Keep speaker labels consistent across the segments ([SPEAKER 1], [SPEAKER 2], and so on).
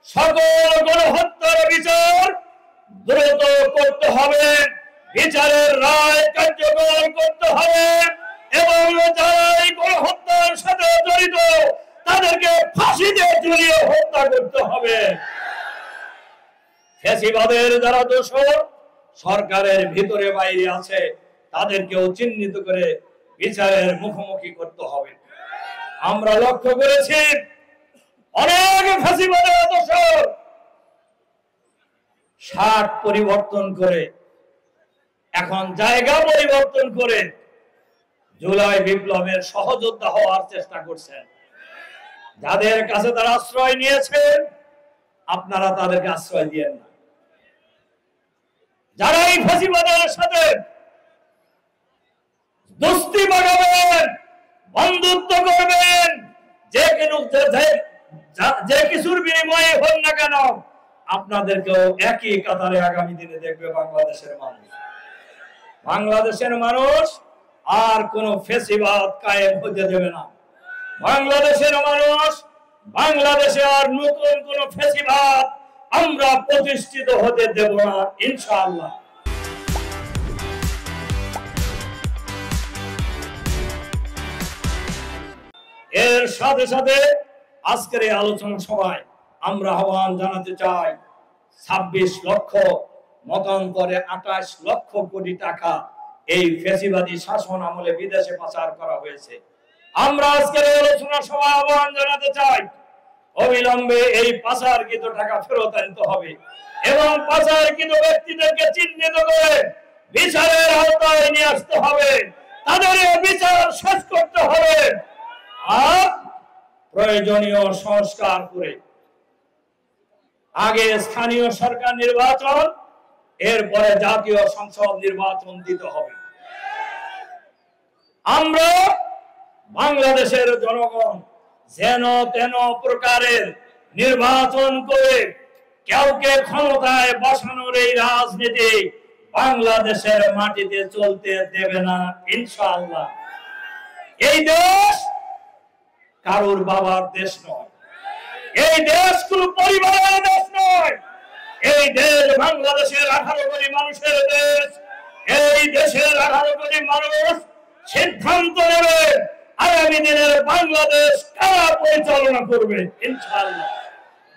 [SPEAKER 1] সকল গণহত্যার বিচার দ্রুত করতে হবে, বিচারের রায় কার্যকর করতে হবে এবং যারা এই গণহত্যার সাথে জড়িত তাদেরকে ফাঁসিতে ঝুলিয়ে হত্যা করতে হবে। ফ্যাসিবাদের যারা দোষর সরকারের ভিতরে বাইরে আছে তাদেরকেও চিহ্নিত করে বিচারের মুখোমুখি করতে হবে। আমরা লক্ষ্য করেছি অনেক ফ্যাসিবাদের দোষর শার্ট পরিবর্তন করে এখন জায়গা পরিবর্তন করে জুলাই বিপ্লবের সহযোদ্ধা হওয়ার চেষ্টা করছেন। যাদের কাছে তারা আশ্রয় নিয়েছেন আপনারা তাদেরকে আশ্রয় দিয়েন না। যারা এই ফ্যাসিবাদের সাথে দোস্তি বানাবেন, বন্ধুত্ব করবেন, যে কিছুর বিনিময়ে হোক না কেন আপনাদেরকেও একই কাতারে আগামী দিনে দেখবে বাংলাদেশের মানুষ। বাংলাদেশের মানুষ আর কোন ফ্যাসিবাদ কায়েম হতে দেবে না। বাংলাদেশের মানুষ বাংলাদেশে আর নতুন কোন ফ্যাসিবাদ আমরা প্রতিষ্ঠিত হতে দেব না ইনশাআল্লাহ। এর সাথে সাথে আজকের এই আলোচনা সভায় আমরা আহ্বান জানাতে চাই 26 লক্ষ মতান্তরে 28 লক্ষ কোটি টাকা এই ফ্যাসিবাদী শাসন আমলে বিদেশে পাচার করা হয়েছে। আমরা আজকের এই আলোচনা সভায় আহ্বান জানাতে চাই অবিলম্বে এই পাচারকৃত টাকা ফেরত আনতে হবে এবং পাচারকৃত ব্যক্তিদেরকে চিহ্নিত করে বিচারের আওতায় নিয়ে আসতে হবে, তাদের বিচার শেষ করতে হবে আর প্রয়োজনীয় সংস্কার করে আগে স্থানীয় সরকার নির্বাচন এরপরে জাতীয় সংসদ নির্বাচন দিতে হবে। আমরা বাংলাদেশের জনগণ যেন তেন প্রকারের নির্বাচন করে কাউকে ক্ষমতায় বসানোর এই রাজনীতি বাংলাদেশের মাটিতে চলতে দেবে না ইনশাআল্লাহ। এই দেশ কারোর বাবার দেশ নয়, এই দেশ কোন পরিবারের দেশ নয়, এই দেশ বাংলাদেশের 18 কোটি মানুষের দেশ। এই দেশের 18 কোটি মানুষ সিদ্ধান্ত নেবে আগামী দিনের বাংলাদেশ কারা পরিচালনা করবে ইনশাআল্লাহ।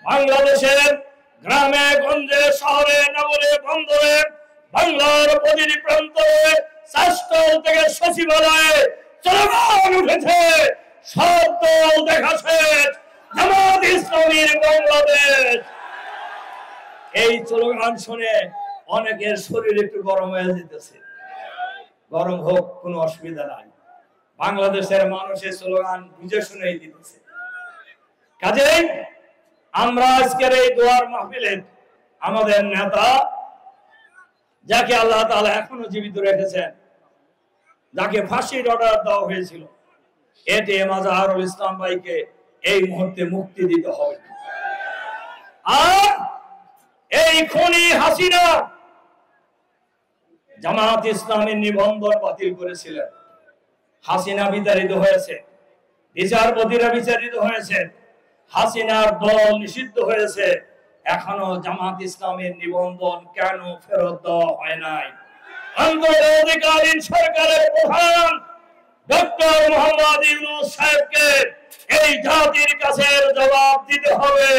[SPEAKER 1] বাংলাদেশের গ্রামে গঞ্জে শহরে নগরে বন্দরে বাংলার প্রতিটি প্রান্তে শাসন থেকে সচিবালয়ে স্লোগান উঠেছে সব দল দেখা শেষ, জামাত ইসলামীর বাংলাদেশ। এই স্লোগান শুনে অনেকের শরীর একটু গরম হয়ে যেতেছে। গরম হোক, কোনো অসুবিধা নাই, বাংলাদেশের মানুষের স্লোগান বুঝে শুনেই দিতেছে। কাজেই আমরা আজকের এই দোয়ার মাহফিলে আমাদের নেতা যাকে আল্লাহ তাআলা এখনো জীবিত রেখেছেন, যাকে ফাঁসির অর্ডার দেওয়া হয়েছিল, এটিএম আজহারুল ইসলাম ভাইকে এই মুহূর্তে মুক্তি দিতে হবে। আর এই খুনি হাসিনা জামাত ইসলামের নিবন্ধন বাতিল করেছিলেন, হাসিনা বিতাড়িত হয়েছে, বিচারপতিরা বিচারিত হয়েছে, হাসিনার দল নিষিদ্ধ হয়েছে, এখনো জামাত ইসলামের নিবন্ধন কেন ফেরত দেওয়া হয় নাই? অন্তর্বর্তীকালীন সরকারের প্রধান ডক্টর মোহাম্মদ ইউনূস সাহেবকে এই জাতির কাছে জবাব দিতে হবে।